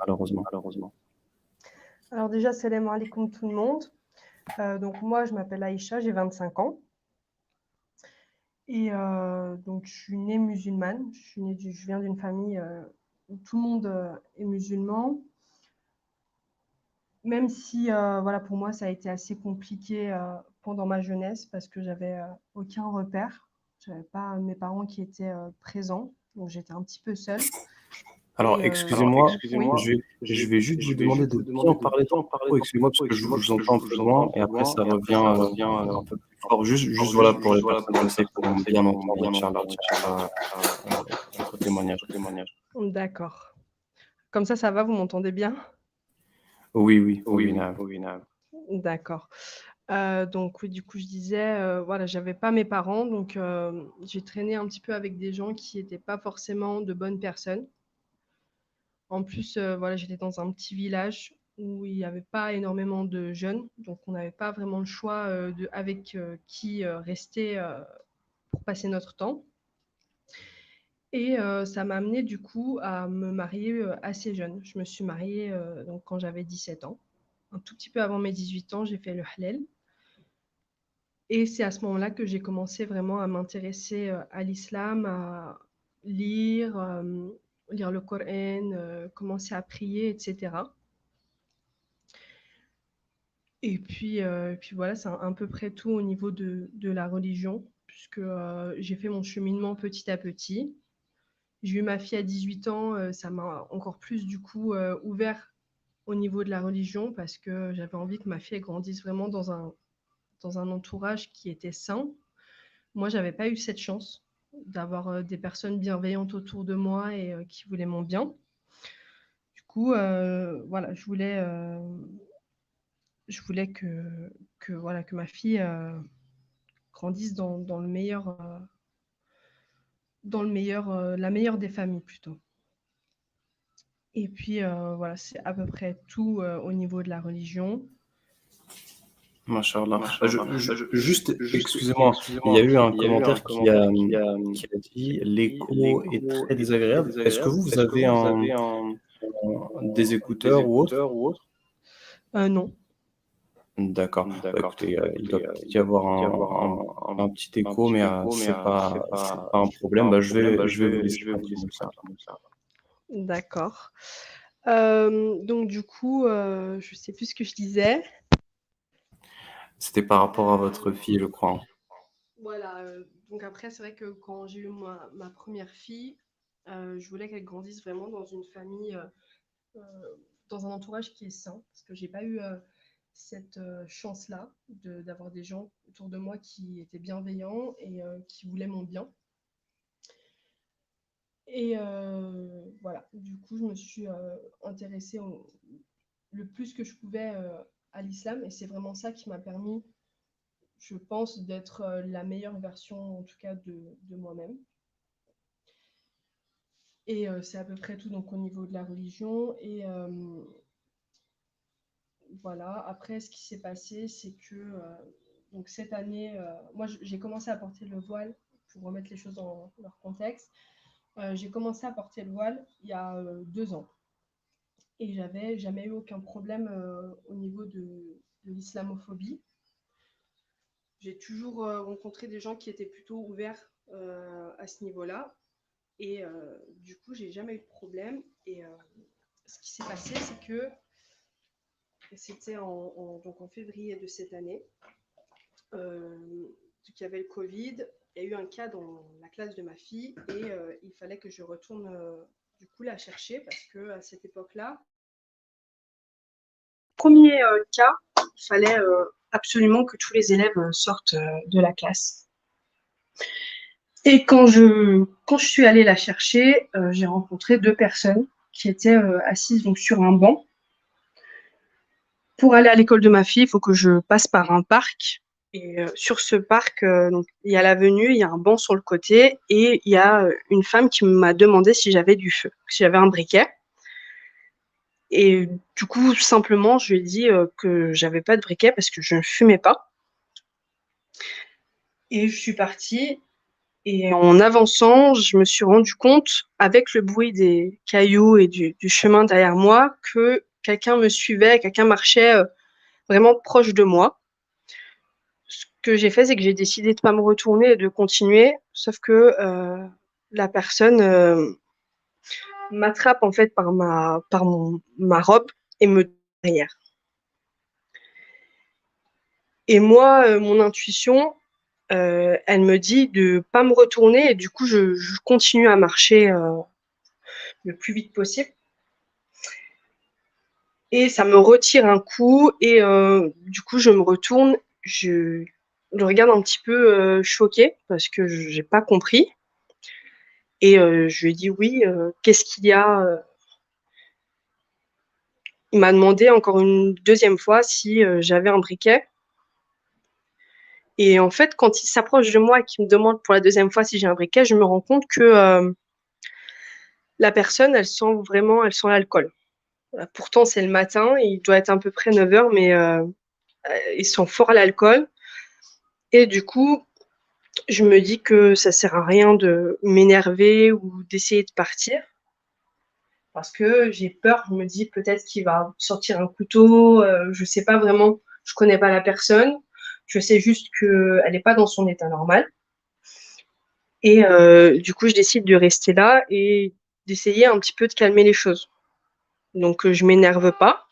malheureusement. Alors déjà, salam alaikum tout le monde. Donc moi, je m'appelle Aïcha, j'ai 25 ans. Et donc, je suis née musulmane. Je viens d'une famille où tout le monde est musulman. Même si, voilà, pour moi, ça a été assez compliqué pendant ma jeunesse parce que j'avais aucun repère. J'avais pas mes parents qui étaient présents, donc j'étais un petit peu seule. Alors, Et excusez-moi, oui, je vais juste vous demander de bien parler dans le micro, excusez-moi, parce que je vous entends un peu loin, et après ça revient un peu plus fort. Juste voilà, pour les personnes comme ça, pour bien entendre, Inch'Allah, votre témoignage. d'accord. Comme ça va, vous m'entendez bien? Oui, Naam. D'accord. Donc oui, du coup, je disais, voilà, j'avais pas mes parents, donc j'ai traîné un petit peu avec des gens qui étaient pas forcément de bonnes personnes. En plus, voilà, j'étais dans un petit village où il y avait pas énormément de jeunes, donc on n'avait pas vraiment le choix, de avec qui rester, pour passer notre temps. Et ça m'a amené du coup à me marier assez jeune. Je me suis mariée donc quand j'avais 17 ans. Un tout petit peu avant mes 18 ans, j'ai fait le halal. Et c'est à ce moment-là que j'ai commencé vraiment à m'intéresser à l'islam, à lire, lire le Coran, commencer à prier, etc. Et puis voilà, c'est à peu près tout au niveau de la religion, puisque j'ai fait mon cheminement petit à petit. J'ai eu ma fille à 18 ans, ça m'a encore plus du coup ouvert au niveau de la religion parce que j'avais envie que ma fille elle grandisse vraiment dans un entourage qui était sain. Moi, j'avais pas eu cette chance d'avoir des personnes bienveillantes autour de moi et qui voulaient mon bien. Du coup, voilà, je voulais voilà, que ma fille grandisse la meilleure des familles plutôt. Et puis voilà, c'est à peu près tout au niveau de la religion. Masha'Allah. Juste, excusez-moi, il y a eu un commentaire qui a dit l'écho est très désagréable. Est-ce que vous avez des écouteurs ou autre? Non. D'accord. Bah, écoutez, il doit peut-être y avoir un petit écho, mais c'est pas un problème. Bah, je vais vous laisser continuer ça. D'accord. Donc du coup, je sais plus ce que je disais. C'était par rapport à votre fille, je crois. Voilà, donc après, c'est vrai que quand j'ai eu ma première fille, je voulais qu'elle grandisse vraiment dans une famille, dans un entourage qui est sain, parce que j'ai pas eu cette chance-là d'avoir des gens autour de moi qui étaient bienveillants et qui voulaient mon bien. Et voilà, du coup, je me suis intéressée le plus que je pouvais à l'islam, et c'est vraiment ça qui m'a permis, je pense, d'être la meilleure version, en tout cas, de moi-même. Et c'est à peu près tout donc au niveau de la religion. Et voilà, après, ce qui s'est passé, c'est que donc cette année, moi, j'ai commencé à porter le voile pour remettre les choses dans leur contexte. J'ai commencé à porter le voile il y a 2 ans. Et j'avais jamais eu aucun problème au niveau de l'islamophobie. J'ai toujours rencontré des gens qui étaient plutôt ouverts à ce niveau-là. Et du coup, j'ai jamais eu de problème. Et ce qui s'est passé, c'est que c'était donc en février de cette année. Il y avait le Covid. Il y a eu un cas dans la classe de ma fille et il fallait que je retourne du coup la chercher parce que à cette époque-là, premier cas, il fallait absolument que tous les élèves sortent de la classe. Et quand je suis allée la chercher, j'ai rencontré 2 personnes qui étaient assises donc sur un banc. Pour aller à l'école de ma fille, il faut que je passe par un parc. Et sur ce parc, donc, il y a l'avenue, il y a un banc sur le côté et il y a une femme qui m'a demandé si j'avais du feu, si j'avais un briquet. Et du coup, simplement, je lui ai dit que j'avais pas de briquet parce que je ne fumais pas. Et je suis partie Et en avançant, je me suis rendu compte, avec le bruit des cailloux et du chemin derrière moi, que quelqu'un me suivait, quelqu'un marchait vraiment proche de moi. Ce que j'ai fait, c'est que j'ai décidé de pas me retourner et de continuer, sauf que la personne m'attrape en fait ma robe et me derrière. Et moi, mon intuition, elle me dit de pas me retourner et du coup, je continue à marcher le plus vite possible. Et ça me retire un coup et du coup, je me retourne, je le regarde un petit peu choquée parce que j'ai pas compris. Et je lui ai dit oui, qu'est-ce qu'il y a? Il m'a demandé encore une deuxième fois si j'avais un briquet. Et en fait, quand il s'approche de moi et qu'il me demande pour la deuxième fois si j'ai un briquet, je me rends compte que la personne, elle sent l'alcool. Pourtant, c'est le matin, il doit être à peu près 9 heures, mais il sent fort l'alcool. Et du coup, je me dis que ça sert à rien de m'énerver ou d'essayer de partir. Parce que j'ai peur, je me dis peut-être qu'il va sortir un couteau, je sais pas vraiment, je connais pas la personne, je sais juste qu'elle n'est pas dans son état normal. Et du coup, je décide de rester là et d'essayer un petit peu de calmer les choses. Donc, je m'énerve pas.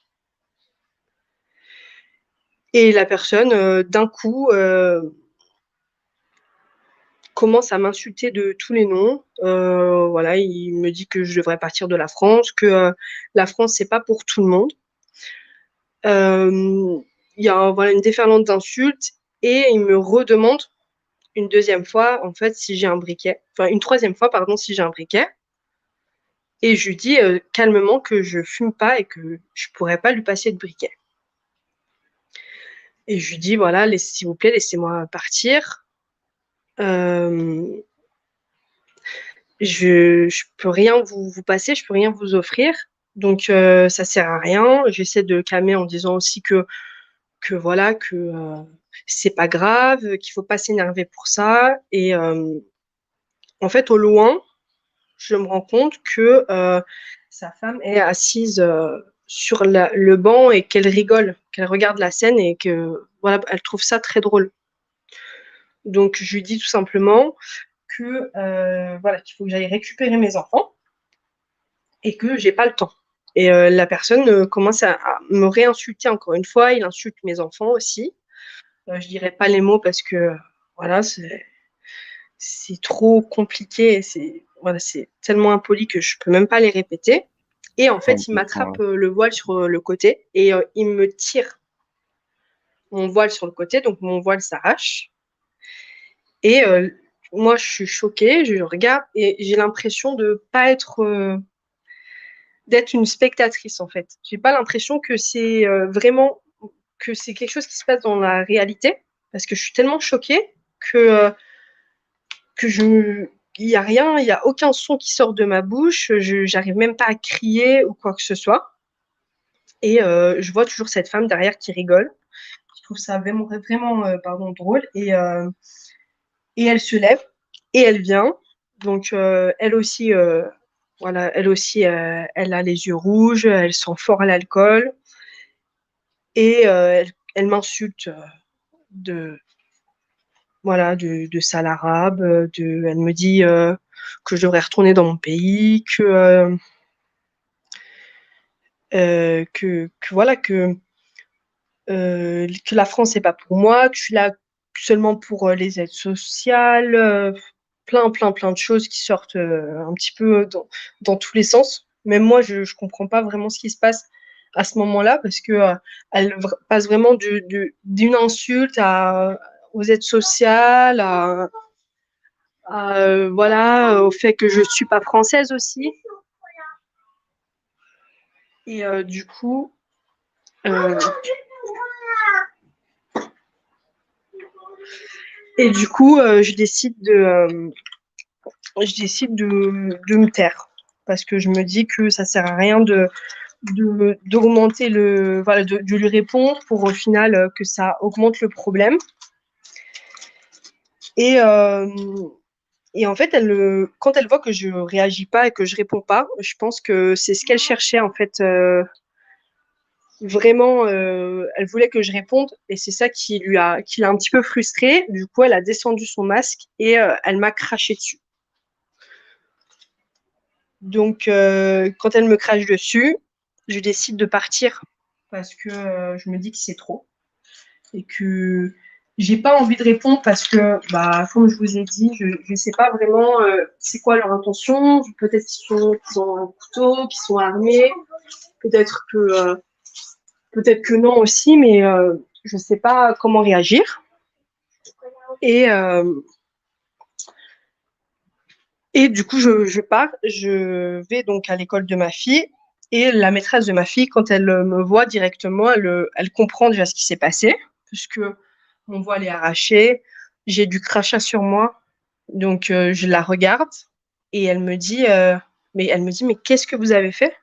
Et la personne, d'un coup, commence à m'insulter de tous les noms. Voilà, il me dit que je devrais partir de la France, que la France, c'est pas pour tout le monde. Il y a voilà, une déferlante d'insultes et il me redemande une deuxième fois, en fait, si j'ai un briquet. Enfin, une troisième fois, pardon, si j'ai un briquet. Et je lui dis calmement que je fume pas et que je pourrais pas lui passer de briquet. Et je lui dis, voilà, s'il vous plaît, laissez-moi partir. Euh, je peux rien vous passer, je peux rien vous offrir. Donc, ça sert à rien. J'essaie de le calmer en disant aussi que voilà, que c'est pas grave, qu'il faut pas s'énerver pour ça. Et en fait, au loin, je me rends compte que sa femme est assise sur le banc et qu'elle rigole, qu'elle regarde la scène et que voilà, elle trouve ça très drôle. Donc je lui dis tout simplement que voilà, qu'il faut que j'aille récupérer mes enfants et que j'ai pas le temps. Et la personne commence à me réinsulter encore une fois. Il insulte mes enfants aussi. Je dirais pas les mots parce que voilà, c'est trop compliqué, c'est voilà, c'est tellement impoli que je peux même pas les répéter. Et en fait, il m'attrape le voile sur le côté et il me tire mon voile sur le côté, donc mon voile s'arrache. Et moi, je suis choquée, je regarde et j'ai l'impression de pas être d'être une spectatrice en fait. J'ai pas l'impression que c'est vraiment que c'est quelque chose qui se passe dans la réalité parce que je suis tellement choquée que il n'y a rien, il n'y a aucun son qui sort de ma bouche, j'arrive même pas à crier ou quoi que ce soit. Et je vois toujours cette femme derrière qui rigole. Je trouve ça vraiment, vraiment pardon, drôle. Et elle se lève et elle vient. Donc elle aussi, voilà, elle aussi, elle a les yeux rouges, elle sent fort l'alcool. Et elle m'insulte de, voilà, de sale arabe. Elle me dit que je devrais retourner dans mon pays, que voilà que la France c'est pas pour moi, que je suis là seulement pour les aides sociales, plein de choses qui sortent un petit peu dans tous les sens. Même moi, je comprends pas vraiment ce qui se passe à ce moment-là parce que elle passe vraiment d'une insulte aux aides sociales, voilà, au fait que je suis pas française aussi. Et du coup, euh, je décide de me taire parce que je me dis que ça sert à rien d'augmenter voilà, de lui répondre pour au final que ça augmente le problème. Et Et en fait, quand elle voit que je réagis pas et que je réponds pas, je pense que c'est ce qu'elle cherchait en fait. Vraiment, elle voulait que je réponde et c'est ça qui l'a un petit peu frustrée. Du coup, elle a descendu son masque et elle m'a craché dessus. Donc, quand elle me crache dessus, je décide de partir parce que je me dis que c'est trop et que j'ai pas envie de répondre parce que, bah, comme je vous ai dit, je sais pas vraiment c'est quoi leur intention. Peut-être qu'ils ont un couteau, qu'ils sont armés. Peut-être que, peut-être que non aussi, mais je sais pas comment réagir. Et, euh, et du coup, je pars, je vais donc à l'école de ma fille. Et la maîtresse de ma fille, quand elle me voit directement, elle comprend déjà ce qui s'est passé, puisque mon voile est arraché, j'ai du crachat sur moi. Donc, je la regarde et elle me dit, mais qu'est-ce que vous avez fait?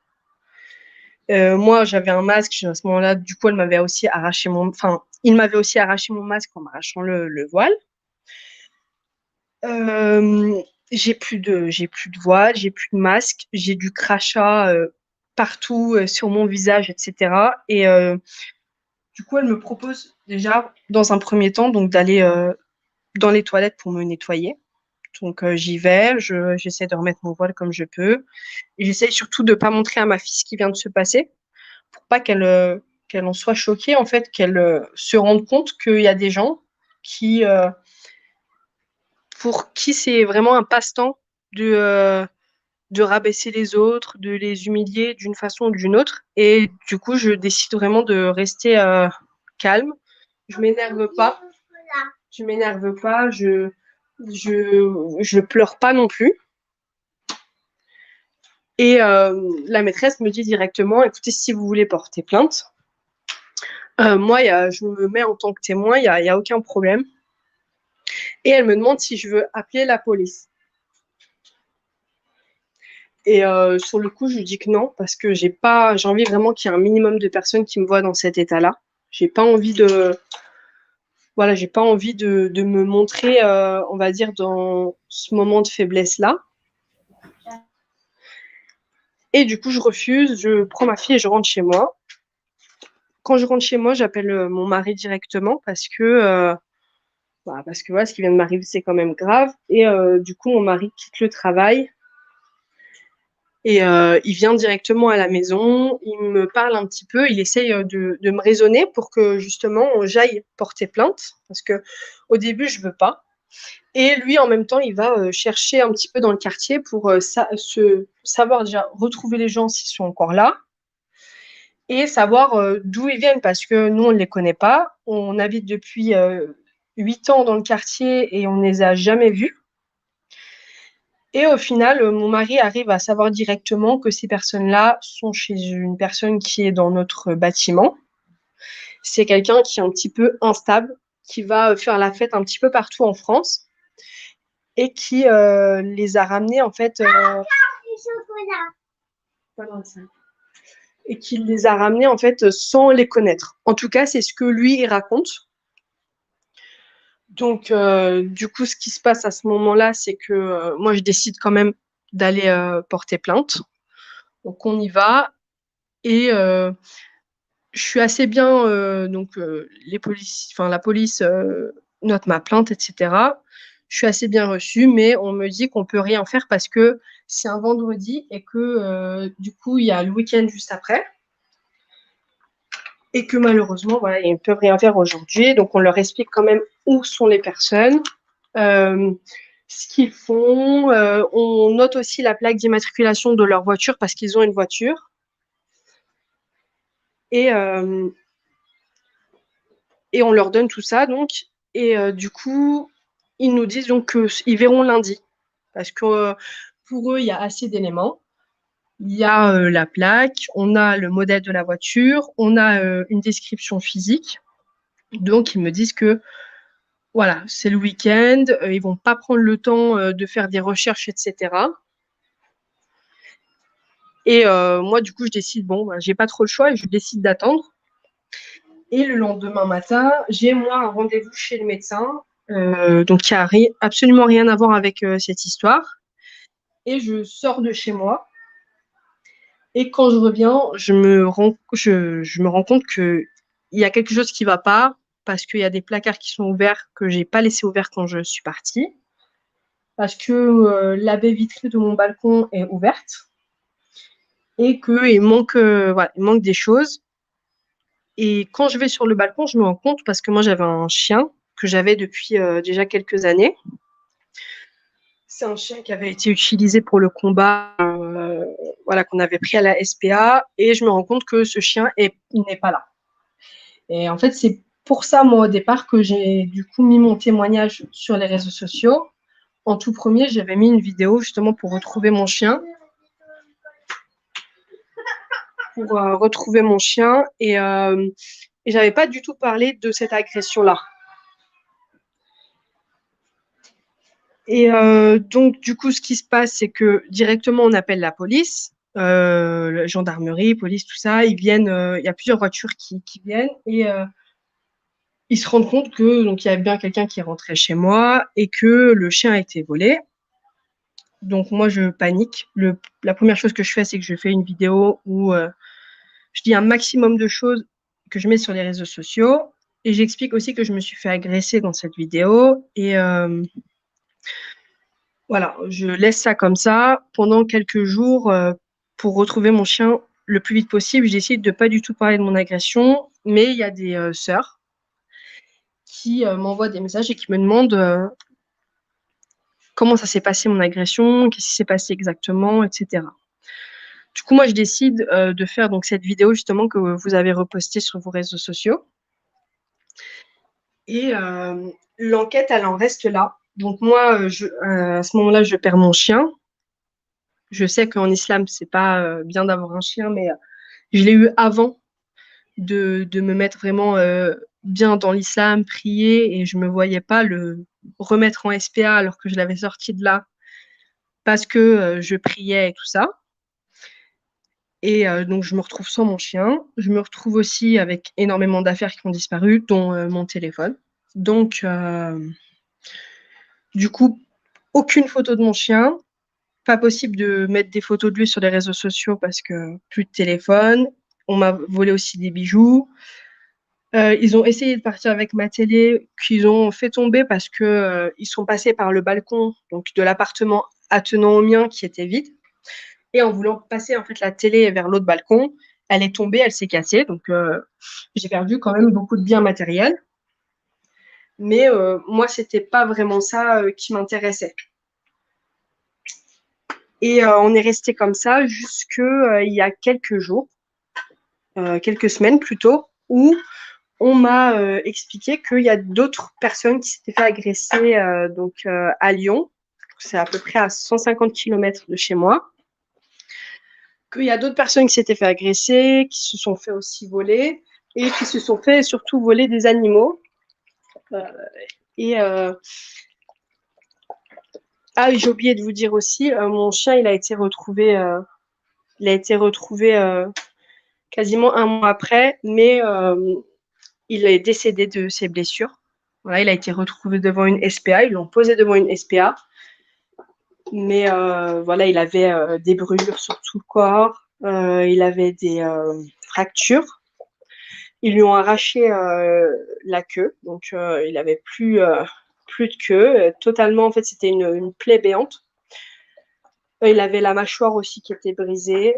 Moi, j'avais un masque à ce moment-là. Du coup, il m'avait aussi arraché mon masque en m'arrachant le voile. Euh, j'ai plus de voile, j'ai plus de masque, j'ai du crachat partout sur mon visage, etc. Et du coup, elle me propose déjà, dans un premier temps, donc d'aller dans les toilettes pour me nettoyer. Donc j'y vais, j'essaie de remettre mon voile comme je peux. Et j'essaie surtout de ne pas montrer à ma fille ce qui vient de se passer, pour pas qu'elle en soit choquée, en fait, qu'elle se rende compte qu'il y a des gens qui, pour qui c'est vraiment un passe-temps de rabaisser les autres, de les humilier d'une façon ou d'une autre. Et du coup, je décide vraiment de rester calme. Je m'énerve pas. Je m'énerve pas. Je pleure pas non plus. Et la maîtresse me dit directement, écoutez, si vous voulez porter plainte, moi, je me mets en tant que témoin, y a aucun problème. Et elle me demande si je veux appeler la police. Et sur le coup, je lui dis que non, parce que j'ai envie vraiment qu'il y ait un minimum de personnes qui me voient dans cet état-là. J'ai pas envie voilà, j'ai pas envie de me montrer, on va dire, dans ce moment de faiblesse-là. Et du coup, je refuse, je prends ma fille et je rentre chez moi. Quand je rentre chez moi, j'appelle mon mari directement parce que voilà, ce qui vient de m'arriver, c'est quand même grave. Et du coup, mon mari quitte le travail et il vient directement à la maison, il me parle un petit peu, il essaye de me raisonner pour que justement j'aille porter plainte, parce que au début, je veux pas. Et lui, en même temps, il va chercher un petit peu dans le quartier pour savoir déjà retrouver les gens s'ils sont encore là et savoir d'où ils viennent parce que nous, on ne les connaît pas. On habite depuis 8 ans dans le quartier et on ne les a jamais vus. Et au final, mon mari arrive à savoir directement que ces personnes-là sont chez une personne qui est dans notre bâtiment. C'est quelqu'un qui est un petit peu instable, qui va faire la fête un petit peu partout en France et qui les a ramenés en fait. Et qui les a ramenés en fait sans les connaître. En tout cas, c'est ce que lui il raconte. Donc, du coup, ce qui se passe à ce moment-là, c'est que moi, je décide quand même d'aller porter plainte. Donc, on y va et je suis assez bien. Donc, la police note ma plainte, etc. Je suis assez bien reçue, mais on me dit qu'on peut rien faire parce que c'est un vendredi et que du coup, il y a le week-end juste après. Et que malheureusement, voilà, ils ne peuvent rien faire aujourd'hui. Donc, on leur explique quand même où sont les personnes, euh, ce qu'ils font. On note aussi la plaque d'immatriculation de leur voiture parce qu'ils ont une voiture. Et, euh, et on leur donne tout ça, donc. Et du coup, ils nous disent donc qu'ils verront lundi. Parce que pour eux, il y a assez d'éléments. Il y a la plaque, on a le modèle de la voiture, on a une description physique. Donc, ils me disent que voilà, c'est le week-end, ils vont pas prendre le temps de faire des recherches, etc. Et moi, du coup, je décide, bon, bah, j'ai pas trop le choix et je décide d'attendre. Et le lendemain matin, j'ai moi un rendez-vous chez le médecin donc qui a absolument rien à voir avec cette histoire. Et je sors de chez moi. Et quand je reviens, je me rends compte qu'il y a quelque chose qui ne va pas parce qu'il y a des placards qui sont ouverts que je n'ai pas laissé ouverts quand je suis partie. Parce que la baie vitrée de mon balcon est ouverte et qu'il manque, voilà, il manque des choses. Et quand je vais sur le balcon, je me rends compte parce que moi j'avais un chien que j'avais depuis déjà quelques années. C'est un chien qui avait été utilisé pour le combat, voilà, qu'on avait pris à la SPA, et je me rends compte que ce chien n'est pas là. Et en fait, c'est pour ça, moi, au départ, que j'ai du coup mis mon témoignage sur les réseaux sociaux. En tout premier, j'avais mis une vidéo justement pour retrouver mon chien. Et j'avais pas du tout parlé de cette agression-là. Et donc, du coup, ce qui se passe, c'est que directement, on appelle la police, la gendarmerie, police, tout ça. Ils viennent, il y a plusieurs voitures qui viennent et ils se rendent compte que donc il y avait bien quelqu'un qui est rentré chez moi et que le chien a été volé. Donc moi, je panique. La première chose que je fais, c'est que je fais une vidéo où je dis un maximum de choses que je mets sur les réseaux sociaux. Et j'explique aussi que je me suis fait agresser dans cette vidéo. Et voilà, je laisse ça comme ça. Pendant quelques jours, pour retrouver mon chien le plus vite possible, je décide de pas du tout parler de mon agression. Mais il y a des sœurs qui m'envoient des messages et qui me demandent comment ça s'est passé mon agression, qu'est-ce qui s'est passé exactement, etc. Du coup, moi, je décide de faire donc cette vidéo justement que vous avez repostée sur vos réseaux sociaux. Et l'enquête, elle en reste là. Donc moi, à ce moment-là, je perds mon chien. Je sais qu'en islam, c'est pas bien d'avoir un chien, mais je l'ai eu avant de me mettre vraiment bien dans l'islam, prier, et je me voyais pas le remettre en SPA alors que je l'avais sorti de là parce que je priais et tout ça. Et donc, je me retrouve sans mon chien. Je me retrouve aussi avec énormément d'affaires qui ont disparu, dont mon téléphone. Donc, du coup, aucune photo de mon chien. Pas possible de mettre des photos de lui sur les réseaux sociaux parce que plus de téléphone. On m'a volé aussi des bijoux. Ils ont essayé de partir avec ma télé, qu'ils ont fait tomber parce que ils sont passés par le balcon donc de l'appartement attenant au mien qui était vide. Et en voulant passer en fait la télé vers l'autre balcon, elle est tombée, elle s'est cassée. Donc j'ai perdu quand même beaucoup de biens matériels. Mais moi, c'était pas vraiment ça qui m'intéressait. Et on est resté comme ça jusque il y a quelques jours, quelques semaines plutôt, où on m'a expliqué qu'il y a d'autres personnes qui s'étaient fait agresser à Lyon. C'est à peu près à 150 km de chez moi. Qu'il y a d'autres personnes qui s'étaient fait agresser, qui se sont fait aussi voler et qui se sont fait surtout voler des animaux. Ah, j'ai oublié de vous dire aussi, mon chien, il a été retrouvé quasiment un mois après, mais il est décédé de ses blessures. Voilà, il a été retrouvé devant une SPA, ils l'ont posé devant une SPA. Mais voilà, il avait des brûlures sur tout le corps, il avait des fractures. Ils lui ont arraché la queue, donc il n'avait plus de queue. Totalement, en fait, c'était une plaie béante. Il avait la mâchoire aussi qui était brisée.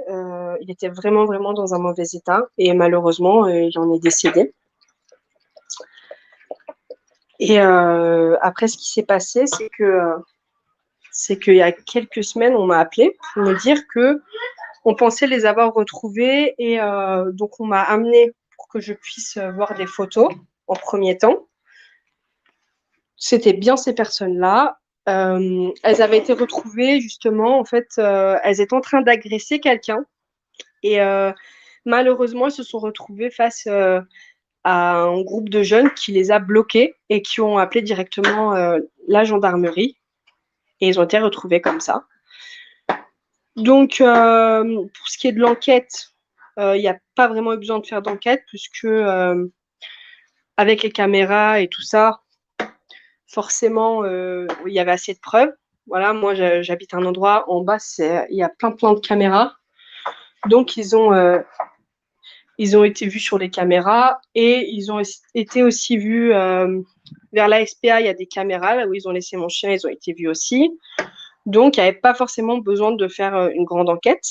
Il était vraiment, vraiment dans un mauvais état. Et malheureusement, il en est décédé. Et après, ce qui s'est passé, c'est qu'il y a quelques semaines, on m'a appelé pour me dire que on pensait les avoir retrouvés. Et donc, on m'a amené pour que je puisse voir des photos en premier temps. C'était bien ces personnes-là. Elles avaient été retrouvées justement, en fait, elles étaient en train d'agresser quelqu'un. Et malheureusement, elles se sont retrouvées face à un groupe de jeunes qui les a bloquées et qui ont appelé directement la gendarmerie. Et ils ont été retrouvés comme ça. Donc, pour ce qui est de l'enquête, il n'y a pas vraiment eu besoin de faire d'enquête puisque avec les caméras et tout ça, forcément, il y avait assez de preuves. Voilà, moi, j'habite un endroit, en bas, il y a plein de caméras. Donc, ils ont été vus sur les caméras et ils ont été aussi vus vers la SPA, il y a des caméras, là où ils ont laissé mon chien, ils ont été vus aussi. Donc, il n'y avait pas forcément besoin de faire une grande enquête.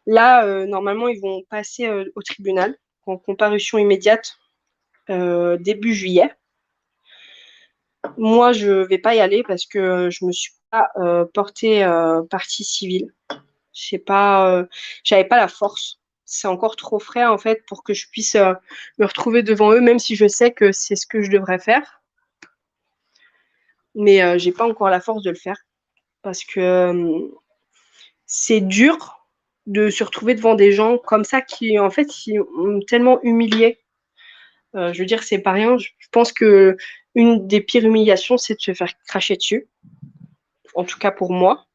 Là, normalement, ils vont passer au tribunal en comparution immédiate début juillet. Moi, je ne vais pas y aller parce que je ne me suis pas portée partie civile. Je sais pas, j'avais pas la force. C'est encore trop frais en fait pour que je puisse me retrouver devant eux, même si je sais que c'est ce que je devrais faire. Mais j'ai pas encore la force de le faire parce que c'est dur de se retrouver devant des gens comme ça qui en fait qui m'ont tellement humilié. Je veux dire, c'est pas rien. Je pense que une des pires humiliations, c'est de se faire cracher dessus. En tout cas pour moi.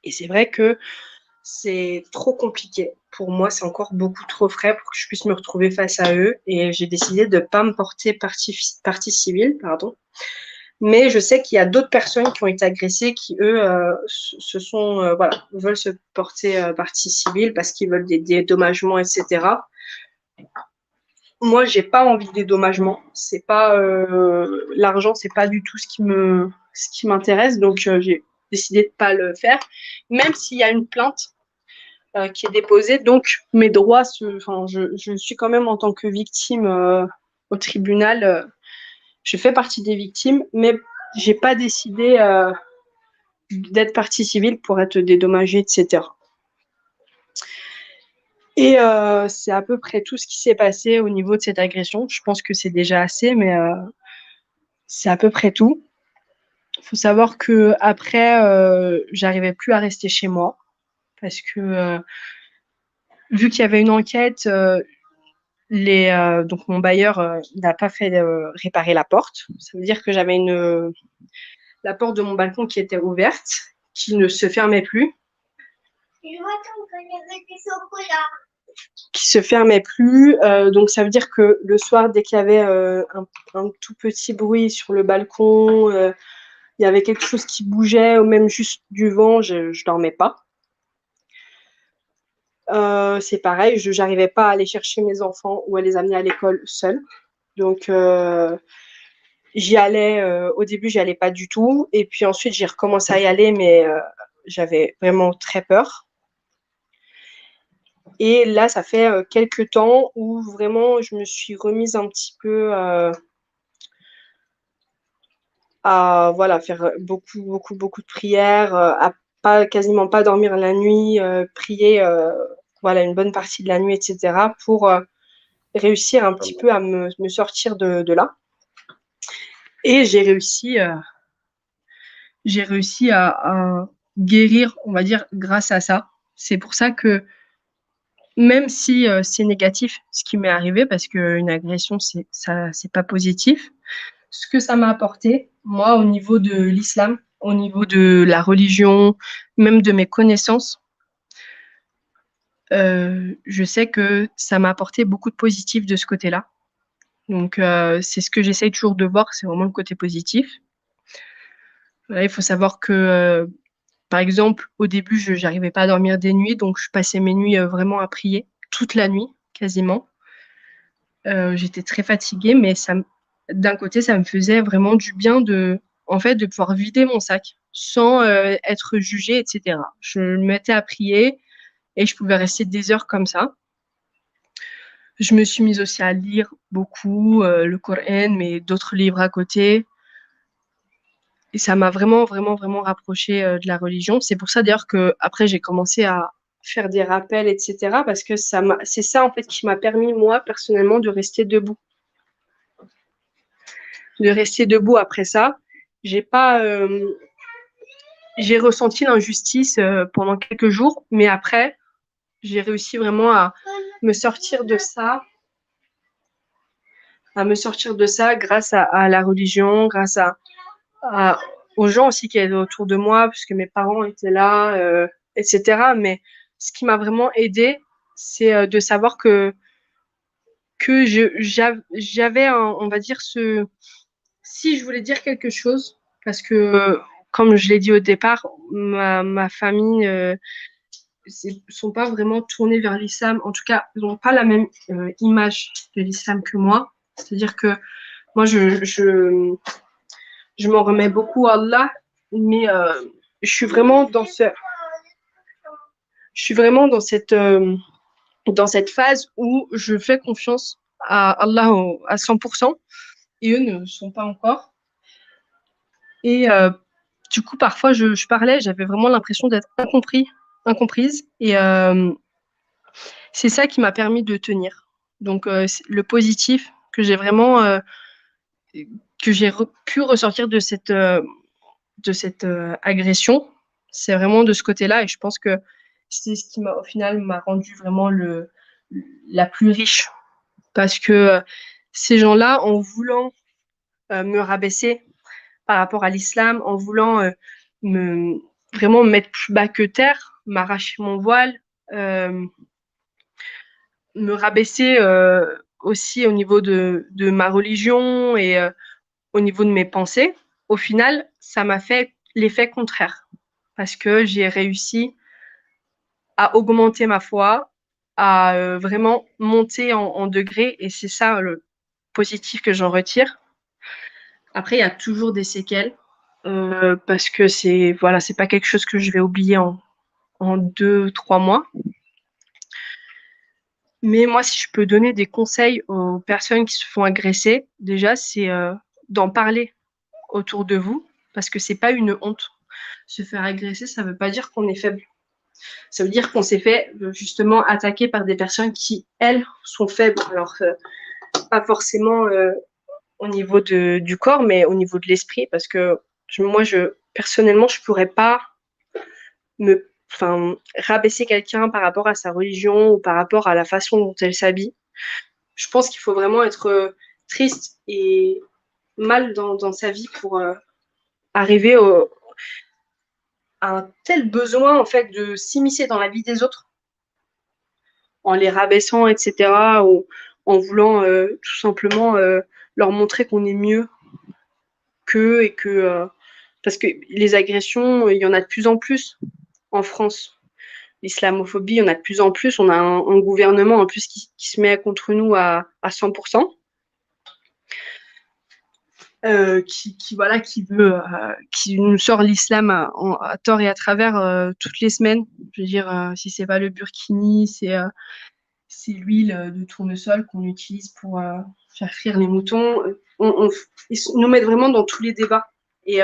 Et c'est vrai que c'est trop compliqué. Pour moi, c'est encore beaucoup trop frais pour que je puisse me retrouver face à eux. Et j'ai décidé de ne pas me porter partie civile, pardon. Mais je sais qu'il y a d'autres personnes qui ont été agressées qui, eux, voilà, veulent se porter partie civile parce qu'ils veulent des dédommagements, etc. Moi, j'ai pas envie de dédommagement. C'est pas l'argent, c'est pas du tout ce qui m'intéresse. Donc, j'ai décidé de pas le faire, même s'il y a une plainte qui est déposée. Donc, mes droits, je suis quand même en tant que victime au tribunal. Je fais partie des victimes, mais j'ai pas décidé d'être partie civile pour être dédommagée, etc. Et c'est à peu près tout ce qui s'est passé au niveau de cette agression. Je pense que c'est déjà assez, mais c'est à peu près tout. Il faut savoir que après, j'arrivais plus à rester chez moi parce que vu qu'il y avait une enquête, donc mon bailleur n'a pas fait réparer la porte. Ça veut dire que j'avais la porte de mon balcon qui était ouverte, qui ne se fermait plus. Qui se fermait plus. Donc ça veut dire que le soir, dès qu'il y avait un tout petit bruit sur le balcon, il y avait quelque chose qui bougeait ou même juste du vent, je dormais pas. C'est pareil, je n'arrivais pas à aller chercher mes enfants ou à les amener à l'école seule. Donc j'y allais, au début, j'y allais pas du tout. Et puis ensuite, j'ai recommencé à y aller, mais j'avais vraiment très peur. Et là, ça fait quelques temps où vraiment je me suis remise un petit peu à voilà, faire beaucoup de prières, à quasiment pas dormir la nuit, prier voilà, une bonne partie de la nuit, etc. pour réussir un petit peu à me sortir de là. Et j'ai réussi à guérir, on va dire, grâce à ça. C'est pour ça que même si c'est négatif ce qui m'est arrivé, parce qu'une agression, c'est pas positif, ce que ça m'a apporté, moi, au niveau de l'islam, au niveau de la religion, même de mes connaissances, je sais que ça m'a apporté beaucoup de positif de ce côté-là. Donc, c'est ce que j'essaye toujours de voir, c'est vraiment le côté positif. Voilà, il faut savoir que, par exemple, au début, je n'arrivais pas à dormir des nuits, donc je passais mes nuits vraiment à prier, toute la nuit, quasiment. J'étais très fatiguée, mais d'un côté, ça me faisait vraiment du bien en fait, de pouvoir vider mon sac sans être jugée, etc. Je me mettais à prier et je pouvais rester des heures comme ça. Je me suis mise aussi à lire beaucoup le Coran, mais d'autres livres à côté. Et ça m'a vraiment rapprochée de la religion. C'est pour ça d'ailleurs que après j'ai commencé à faire des rappels, etc. Parce que c'est ça en fait qui m'a permis moi personnellement de rester debout. De rester debout après ça. J'ai pas, j'ai ressenti l'injustice pendant quelques jours, mais après j'ai réussi vraiment à me sortir de ça, grâce à la religion, grâce aux gens aussi qui étaient autour de moi, puisque mes parents étaient là, etc. Mais ce qui m'a vraiment aidée, c'est de savoir que j'avais, on va dire, si je voulais dire quelque chose, parce que, comme je l'ai dit au départ, ma famille sont pas vraiment tournés vers l'islam. En tout cas, ils n'ont pas la même image de l'islam que moi. C'est-à-dire que moi, je m'en remets beaucoup à Allah, mais je suis vraiment je suis vraiment dans cette phase où je fais confiance à Allah à 100%, et eux ne sont pas encore. Et du coup, parfois, je parlais, j'avais vraiment l'impression d'être incomprise. Et c'est ça qui m'a permis de tenir. Donc, le positif que j'ai vraiment, pu ressortir de cette agression, c'est vraiment de ce côté-là. Et je pense que c'est ce qui au final, m'a rendu vraiment la plus riche. Parce que ces gens-là, en voulant me rabaisser par rapport à l'islam, en voulant me vraiment me mettre plus bas que terre, m'arracher mon voile, euh, me rabaisser aussi au niveau de ma religion et au niveau de mes pensées. Au final, ça m'a fait l'effet contraire parce que j'ai réussi à augmenter ma foi, à vraiment monter en degrés, et c'est ça le positif que j'en retire. Après, il y a toujours des séquelles parce que c'est voilà, c'est pas quelque chose que je vais oublier en 2, 3 mois. Mais moi, si je peux donner des conseils aux personnes qui se font agresser, déjà, c'est d'en parler autour de vous, parce que c'est pas une honte. Se faire agresser, ça veut pas dire qu'on est faible. Ça veut dire qu'on s'est fait justement attaquer par des personnes qui, elles, sont faibles. Alors, pas forcément au niveau du corps, mais au niveau de l'esprit, parce que moi, personnellement, je pourrais pas rabaisser quelqu'un par rapport à sa religion ou par rapport à la façon dont elle s'habille. Je pense qu'il faut vraiment être triste et mal dans sa vie pour arriver à un tel besoin en fait de s'immiscer dans la vie des autres en les rabaissant, etc. ou en voulant tout simplement leur montrer qu'on est mieux qu'eux et que parce que les agressions, il y en a de plus en plus en France. L'islamophobie, il y en a de plus en plus. On a un gouvernement en plus qui se met contre nous à 100%. Voilà, qui nous sort l'islam à tort et à travers toutes les semaines. Je veux dire, si c'est pas le burkini, c'est l'huile de tournesol qu'on utilise pour faire frire les moutons. Ils nous mettent vraiment dans tous les débats. Et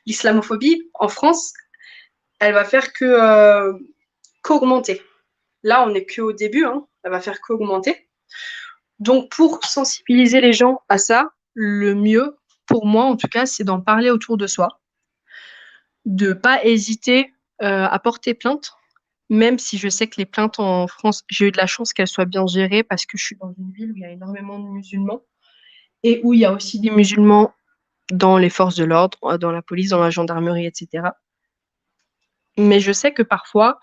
l'islamophobie en France, elle va faire qu'augmenter. Là, on n'est qu'au début, hein. Elle va faire qu'augmenter. Donc, pour sensibiliser les gens à ça, le mieux, pour moi en tout cas, c'est d'en parler autour de soi, de pas hésiter à porter plainte, même si je sais que les plaintes en France, j'ai eu de la chance qu'elles soient bien gérées parce que je suis dans une ville où il y a énormément de musulmans et où il y a aussi des musulmans dans les forces de l'ordre, dans la police, dans la gendarmerie, etc. Mais je sais que parfois,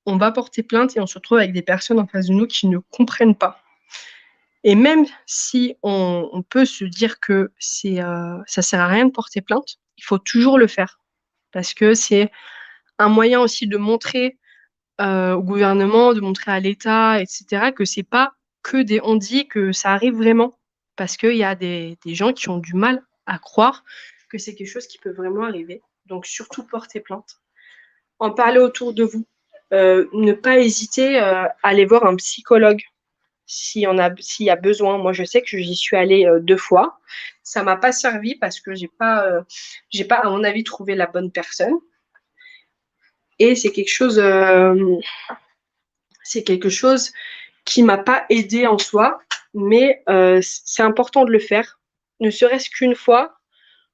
on va porter plainte et on se retrouve avec des personnes en face de nous qui ne comprennent pas. Et même si on peut se dire que ça sert à rien de porter plainte, il faut toujours le faire parce que c'est un moyen aussi de montrer au gouvernement, de montrer à l'État, etc., que c'est pas que des on-dit, que ça arrive vraiment. Parce qu'il y a des gens qui ont du mal à croire que c'est quelque chose qui peut vraiment arriver. Donc surtout porter plainte. En parler autour de vous. Ne pas hésiter à aller voir un psychologue s'il y a besoin. Moi, je sais que j'y suis allée 2 fois. Ça m'a pas servi parce que j'ai pas, à mon avis, trouvé la bonne personne. Et c'est quelque chose qui m'a pas aidée en soi, mais c'est important de le faire, ne serait-ce qu'une fois,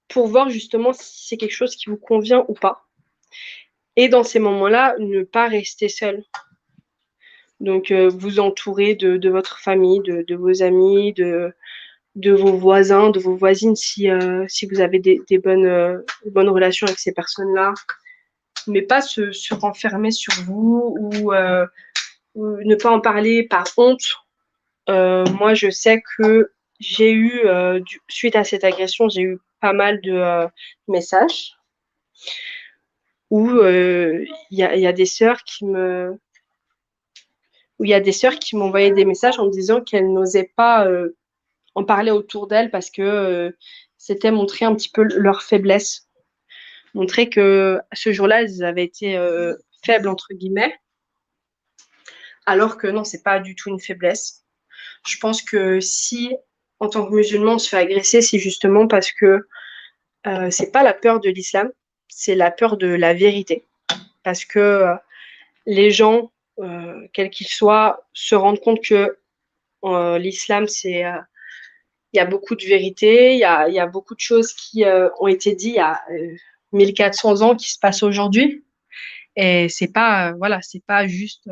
pour voir justement si c'est quelque chose qui vous convient ou pas. Et dans ces moments-là, ne pas rester seul. Donc, vous entourer de votre famille, de vos amis, de vos voisins, de vos voisines, si vous avez des bonnes relations avec ces personnes-là. Mais pas se renfermer sur vous ou ne pas en parler par honte. Moi, je sais que suite à cette agression, j'ai eu pas mal de messages où il y a des sœurs qui m'envoyaient des messages en me disant qu'elles n'osaient pas en parler autour d'elles parce que c'était montrer un petit peu leur faiblesse, montrer que ce jour-là, elles avaient été faibles, entre guillemets, alors que non, c'est pas du tout une faiblesse. Je pense que si, en tant que musulman, on se fait agresser, c'est justement parce que c'est pas la peur de l'islam, c'est la peur de la vérité. Parce que les gens, quels qu'ils soient, se rendent compte que l'islam, c'est il y a beaucoup de vérité, il y a beaucoup de choses qui ont été dites il y a 1400 ans qui se passent aujourd'hui. Et c'est pas, voilà, c'est pas juste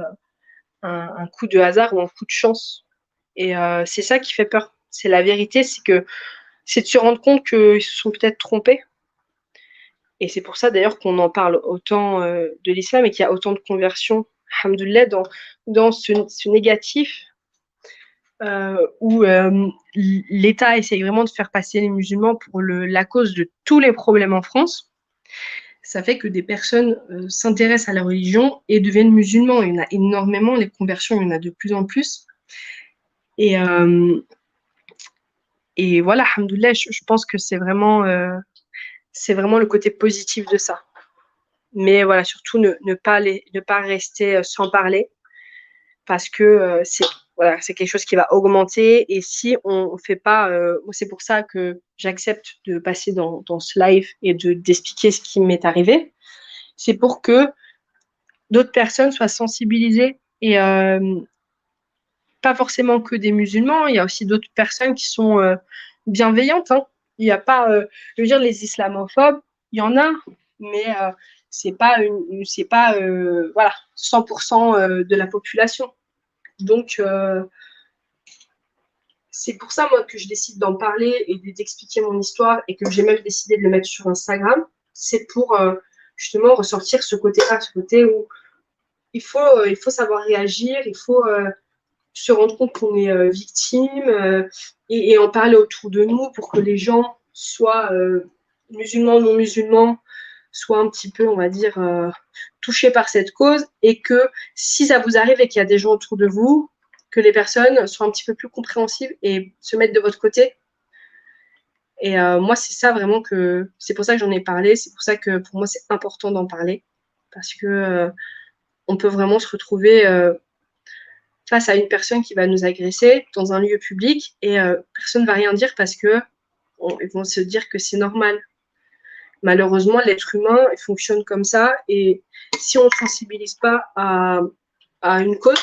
un coup de hasard ou un coup de chance. Et c'est ça qui fait peur. C'est la vérité, c'est de se rendre compte qu'ils se sont peut-être trompés. Et c'est pour ça d'ailleurs qu'on en parle autant de l'islam et qu'il y a autant de conversions, alhamdoulilah, dans ce négatif où l'État essaye vraiment de faire passer les musulmans pour la cause de tous les problèmes en France. Ça fait que des personnes s'intéressent à la religion et deviennent musulmans. Il y en a énormément, les conversions, il y en a de plus en plus. Et voilà, alhamdoulilah, je pense que c'est vraiment le côté positif de ça. Mais voilà, surtout ne pas rester sans parler parce que c'est quelque chose qui va augmenter. Et si on ne fait pas, c'est pour ça que j'accepte de passer dans ce live et d'expliquer ce qui m'est arrivé. C'est pour que d'autres personnes soient sensibilisées et pas forcément que des musulmans, il y a aussi d'autres personnes qui sont bienveillantes. Hein. Il n'y a pas, je veux dire, les islamophobes, il y en a, mais c'est pas voilà, 100% de la population. Donc, c'est pour ça, moi, que je décide d'en parler et d'expliquer mon histoire et que j'ai même décidé de le mettre sur Instagram. C'est pour justement ressortir ce côté-là, ce côté où il faut savoir réagir, il faut se rendre compte qu'on est victime et en parler autour de nous pour que les gens, soient musulmans, non musulmans, soient un petit peu, on va dire, touchés par cette cause et que si ça vous arrive et qu'il y a des gens autour de vous, que les personnes soient un petit peu plus compréhensives et se mettent de votre côté. Et moi, c'est ça vraiment c'est pour ça que j'en ai parlé, c'est pour ça que pour moi, c'est important d'en parler parce que on peut vraiment se retrouver face à une personne qui va nous agresser dans un lieu public et personne ne va rien dire parce que ils vont se dire que c'est normal. Malheureusement, l'être humain il fonctionne comme ça et si on ne sensibilise pas à une cause,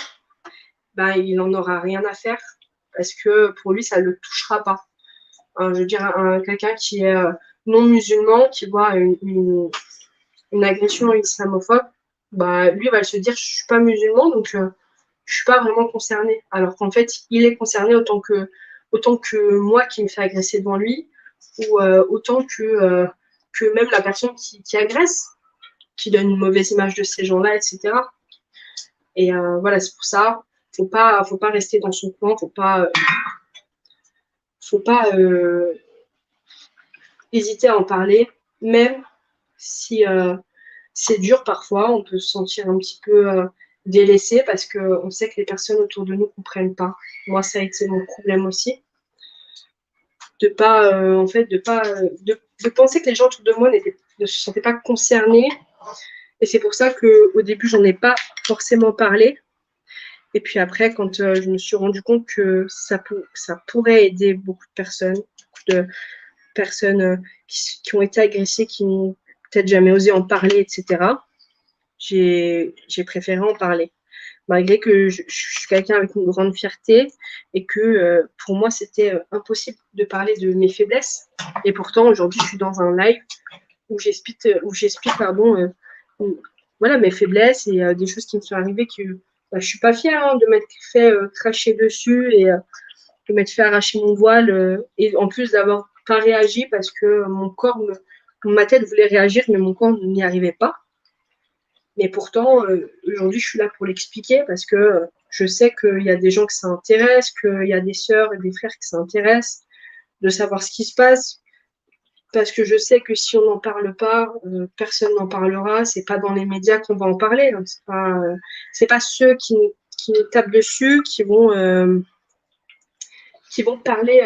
ben, il n'en aura rien à faire parce que pour lui, ça ne le touchera pas. Je veux dire, quelqu'un qui est non musulman, qui voit une agression islamophobe, bah, lui va se dire je ne suis pas musulman, donc je ne suis pas vraiment concerné. Alors qu'en fait, il est concerné autant que moi qui me fais agresser devant lui, ou autant que même la personne qui agresse, qui donne une mauvaise image de ces gens-là, etc. Et voilà, c'est pour ça, faut pas rester dans son coin, faut pas hésiter à en parler, même si c'est dur parfois, on peut se sentir un petit peu délaissé parce qu'on sait que les personnes autour de nous ne comprennent pas. Moi, ça a été mon problème aussi. De penser que les gens autour de moi ne se sentaient pas concernés. Et c'est pour ça qu'au début, j'en ai pas forcément parlé. Et puis après, quand je me suis rendu compte que ça pourrait aider beaucoup de personnes qui ont été agressées, qui n'ont peut-être jamais osé en parler, etc., j'ai préféré en parler. Malgré que je suis quelqu'un avec une grande fierté et que pour moi, c'était impossible de parler de mes faiblesses. Et pourtant, aujourd'hui, je suis dans un live où j'explique voilà, mes faiblesses et des choses qui me sont arrivées que je ne suis pas fière de m'être fait cracher dessus et de m'être fait arracher mon voile et en plus d'avoir pas réagi parce que ma tête voulait réagir, mais mon corps n'y arrivait pas. Mais pourtant, aujourd'hui, je suis là pour l'expliquer parce que je sais qu'il y a des gens que ça intéresse, qu'il y a des sœurs et des frères que ça intéresse de savoir ce qui se passe. parce que je sais que si on n'en parle pas, personne n'en parlera. C'est pas dans les médias qu'on va en parler. Hein. C'est pas ceux qui nous tapent dessus qui vont parler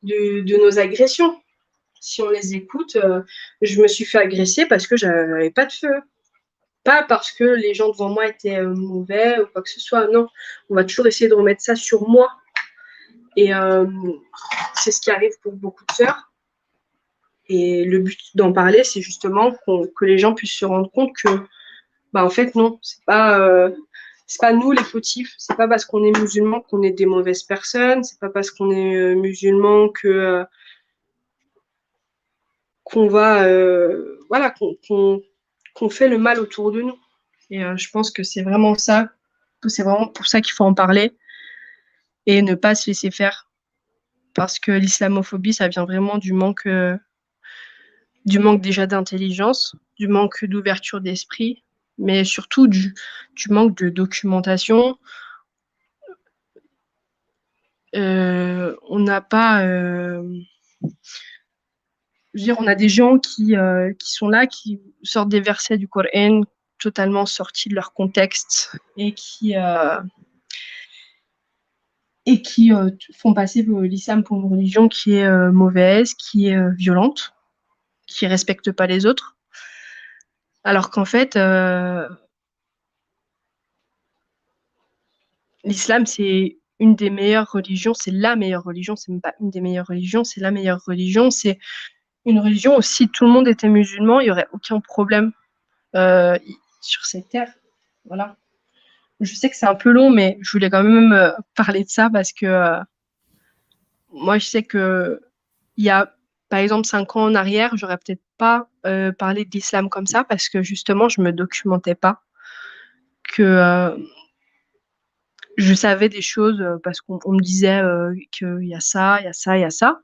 de nos agressions. Si on les écoute, je me suis fait agresser parce que j'avais pas de feu. Pas parce que les gens devant moi étaient mauvais ou quoi que ce soit. Non, on va toujours essayer de remettre ça sur moi. Et c'est ce qui arrive pour beaucoup de sœurs. Et le but d'en parler, c'est justement que les gens puissent se rendre compte que, bah, en fait, non, c'est pas nous les fautifs. C'est pas parce qu'on est musulman qu'on est des mauvaises personnes. C'est pas parce qu'on est musulman qu'on va, voilà, qu'on fait le mal autour de nous. Et je pense que c'est vraiment ça. C'est vraiment pour ça qu'il faut en parler et ne pas se laisser faire. Parce que l'islamophobie, ça vient vraiment du manque déjà d'intelligence, du manque d'ouverture d'esprit, mais surtout du manque de documentation. On n'a pas, je veux dire, on a des gens qui sont là, qui sortent des versets du Coran totalement sortis de leur contexte et qui font passer l'islam pour une religion qui est mauvaise, qui est violente, qui respecte pas les autres. Alors qu'en fait, l'islam, c'est une des meilleures religions, c'est la meilleure religion, c'est même pas une des meilleures religions, c'est la meilleure religion. C'est une religion où si tout le monde était musulman, il n'y aurait aucun problème sur cette terre. Voilà. Je sais que c'est un peu long, mais je voulais quand même parler de ça parce que moi, je sais que il y a, par exemple, 5 ans en arrière, j'aurais peut-être pas parlé de l'islam comme ça parce que justement, je me documentais pas, que je savais des choses parce qu'on me disait qu'il y a ça, il y a ça, il y a ça,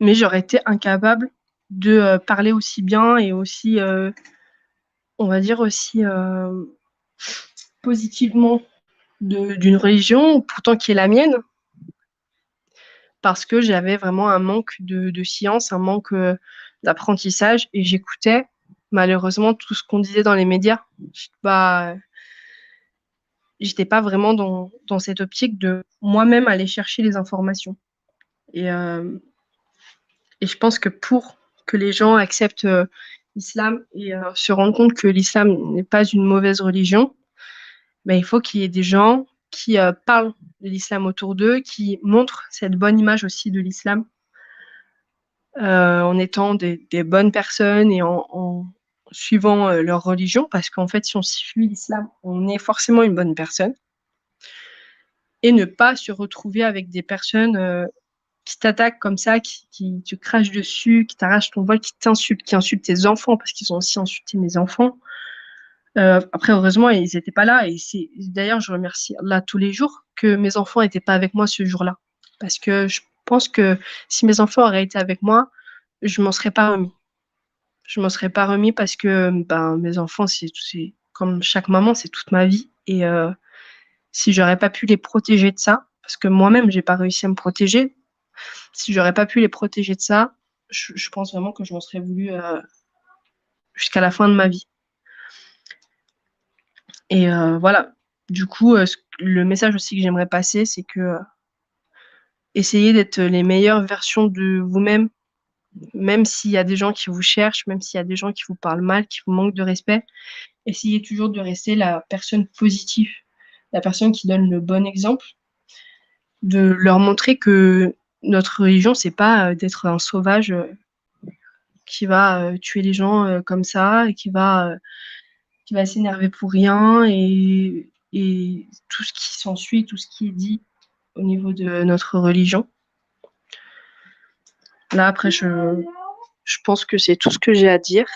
mais j'aurais été incapable de parler aussi bien et aussi, on va dire aussi positivement d'une religion, pourtant qui est la mienne, parce que j'avais vraiment un manque de science, un manque d'apprentissage, et j'écoutais malheureusement tout ce qu'on disait dans les médias. J'étais pas vraiment dans cette optique de moi-même aller chercher les informations. Et, euh, et je pense que pour que les gens acceptent l'islam et se rendent compte que l'islam n'est pas une mauvaise religion, ben, il faut qu'il y ait des gens qui parlent de l'islam autour d'eux, qui montrent cette bonne image aussi de l'islam en étant des bonnes personnes et en suivant leur religion, parce qu'en fait, si on suit l'islam, on est forcément une bonne personne, et ne pas se retrouver avec des personnes qui t'attaquent comme ça, qui te crachent dessus, qui t'arrachent ton voile, qui t'insultent, qui insultent tes enfants, parce qu'ils ont aussi insulté mes enfants. Après, heureusement, ils n'étaient pas là, et d'ailleurs, je remercie Allah tous les jours que mes enfants n'étaient pas avec moi ce jour-là, parce que je pense que si mes enfants auraient été avec moi, je m'en serais pas remis. Je m'en serais pas remis parce que ben, mes enfants, c'est comme chaque maman, c'est toute ma vie. Et si j'aurais pas pu les protéger de ça, parce que moi-même, j'ai pas réussi à me protéger, si j'aurais pas pu les protéger de ça, je pense vraiment que je m'en serais voulu jusqu'à la fin de ma vie. Et voilà. Du coup, le message aussi que j'aimerais passer, c'est que essayez d'être les meilleures versions de vous-même, même s'il y a des gens qui vous cherchent, même s'il y a des gens qui vous parlent mal, qui vous manquent de respect. Essayez toujours de rester la personne positive, la personne qui donne le bon exemple, de leur montrer que notre religion, c'est pas d'être un sauvage qui va tuer les gens comme ça et qui va s'énerver pour rien et tout ce qui s'ensuit, tout ce qui est dit au niveau de notre religion. Là, après, je pense que c'est tout ce que j'ai à dire.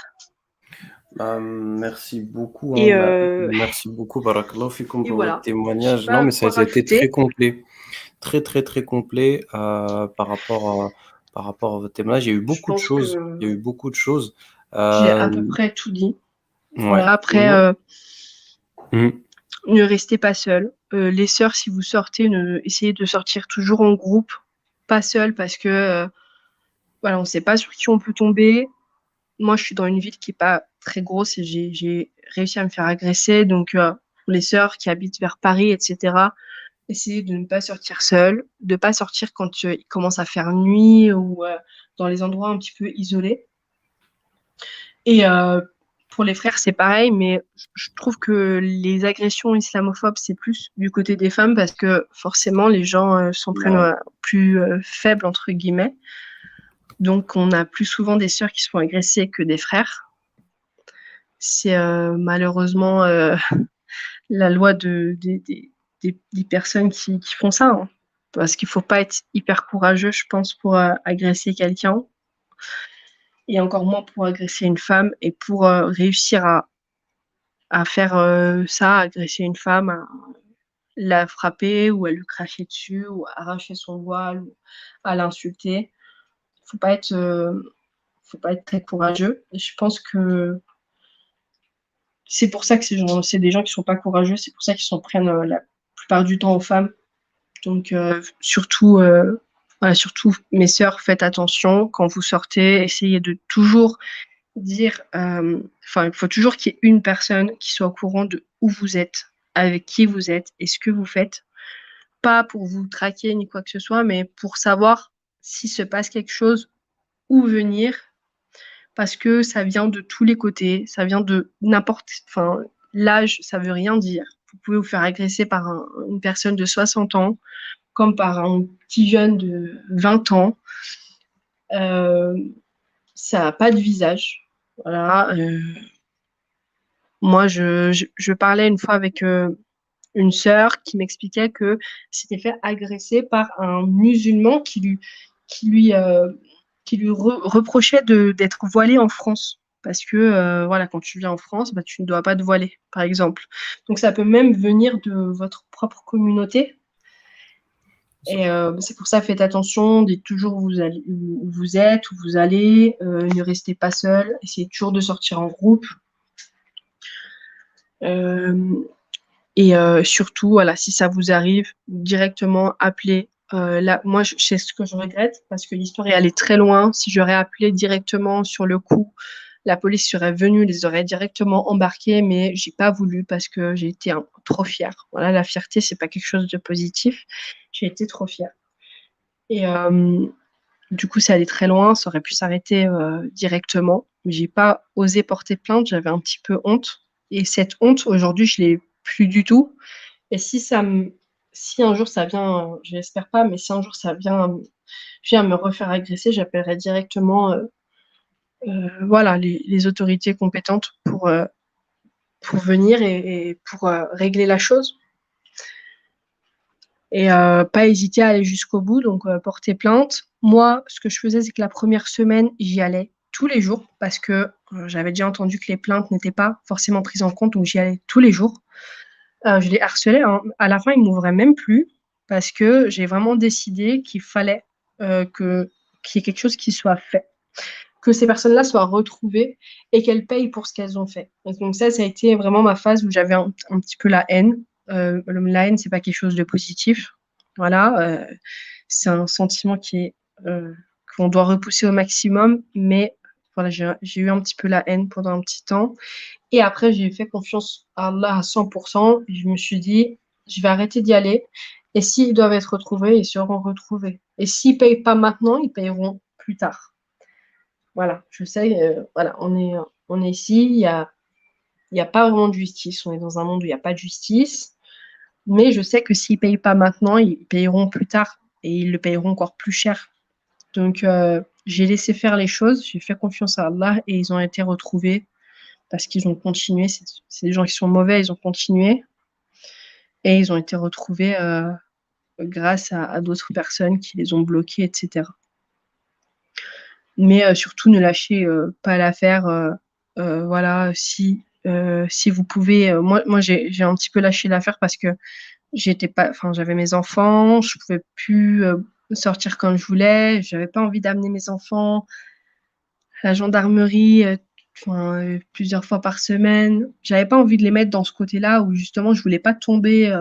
Merci beaucoup, Et, merci beaucoup, Barakallahu Fikoum, pour voilà. votre témoignage. Non, mais ça a été très complet, très, très, très complet par rapport à votre témoignage. Il y a eu beaucoup de choses. Il y a eu beaucoup de choses. J'ai à peu près tout dit. Ouais. Voilà, après, ne restez pas seul. Les sœurs, si vous sortez, essayez de sortir toujours en groupe, pas seul, parce que voilà, on ne sait pas sur qui on peut tomber. Moi, je suis dans une ville qui n'est pas très grosse et j'ai réussi à me faire agresser. Donc, pour les sœurs qui habitent vers Paris, etc., essayez de ne pas sortir seule, de ne pas sortir quand il commence à faire nuit ou dans les endroits un petit peu isolés. Et pour les frères, c'est pareil, mais je trouve que les agressions islamophobes, c'est plus du côté des femmes parce que forcément, les gens s'en prennent plus faibles, entre guillemets. Donc, on a plus souvent des sœurs qui se font agresser que des frères. C'est malheureusement la loi des personnes qui font ça, hein. Parce qu'il ne faut pas être hyper courageux, je pense, pour agresser quelqu'un. Et encore moins pour agresser une femme. Et pour réussir à faire ça, agresser une femme, à la frapper ou à lui cracher dessus ou à arracher son voile ou à l'insulter. Faut pas être très courageux. Et je pense que c'est pour ça que c'est des gens qui sont pas courageux. C'est pour ça qu'ils s'en prennent la plupart du temps aux femmes. Donc voilà, surtout mes sœurs, faites attention quand vous sortez. Essayez de toujours dire, il faut toujours qu'il y ait une personne qui soit au courant de où vous êtes, avec qui vous êtes et ce que vous faites. Pas pour vous traquer ni quoi que ce soit, mais pour savoir s'il se passe quelque chose, où venir, parce que ça vient de tous les côtés, ça vient de l'âge, ça veut rien dire. Vous pouvez vous faire agresser par une personne de 60 ans, comme par un petit jeune de 20 ans. Ça n'a pas de visage. Voilà. Moi, je parlais une fois avec une sœur qui m'expliquait que s'était fait agresser par un musulman qui lui, euh, qui lui reprochait d'être voilée en France. Parce que voilà, quand tu viens en France, bah, tu ne dois pas te voiler, par exemple. Donc ça peut même venir de votre propre communauté. Et c'est pour ça, faites attention, dites toujours où vous êtes, où vous allez, ne restez pas seul, essayez toujours de sortir en groupe. Et surtout, voilà, si ça vous arrive, directement appelez. Là, moi, c'est ce que je regrette parce que l'histoire est allée très loin. Si j'aurais appelé directement sur le coup, la police serait venue, les aurait directement embarqués, mais j'ai pas voulu parce que j'ai été trop fière. Voilà, la fierté, c'est pas quelque chose de positif. J'ai été trop fière. Et du coup, c'est allé très loin. Ça aurait pu s'arrêter directement. Mais j'ai pas osé porter plainte. J'avais un petit peu honte. Et cette honte, aujourd'hui, je l'ai plus du tout. Et si un jour ça vient, je l'espère pas, mais si un jour ça vient me refaire agresser, j'appellerai directement voilà, les autorités compétentes pour venir et pour régler la chose. Et pas hésiter à aller jusqu'au bout, donc porter plainte. Moi, ce que je faisais, c'est que la première semaine, j'y allais tous les jours parce que j'avais déjà entendu que les plaintes n'étaient pas forcément prises en compte, donc j'y allais tous les jours. Je les harcelais, hein. À la fin, ils ne m'ouvraient même plus parce que j'ai vraiment décidé qu'il fallait qu'il y ait quelque chose qui soit fait, que ces personnes-là soient retrouvées et qu'elles payent pour ce qu'elles ont fait. Donc ça a été vraiment ma phase où j'avais un petit peu la haine. La haine, c'est pas quelque chose de positif. Voilà, c'est un sentiment qu'on doit repousser au maximum, mais voilà, j'ai eu un petit peu la haine pendant un petit temps. Et après, j'ai fait confiance à Allah à 100%. Et je me suis dit, je vais arrêter d'y aller. Et s'ils doivent être retrouvés, ils seront retrouvés. Et s'ils ne payent pas maintenant, ils payeront plus tard. Voilà, je sais, voilà, on est ici, il y a pas vraiment de justice. On est dans un monde où il n'y a pas de justice. Mais je sais que s'ils ne payent pas maintenant, ils payeront plus tard. Et ils le payeront encore plus cher. Donc, j'ai laissé faire les choses. J'ai fait confiance à Allah et ils ont été retrouvés parce qu'ils ont continué. C'est des gens qui sont mauvais, ils ont continué. Et ils ont été retrouvés grâce à d'autres personnes qui les ont bloqués, etc. Mais surtout, ne lâchez pas l'affaire. Voilà, si vous pouvez. Moi j'ai un petit peu lâché l'affaire parce que j'avais mes enfants, je pouvais plus sortir quand je voulais, j'avais pas envie d'amener mes enfants à la gendarmerie plusieurs fois par semaine. J'avais pas envie de les mettre dans ce côté-là où justement je voulais pas tomber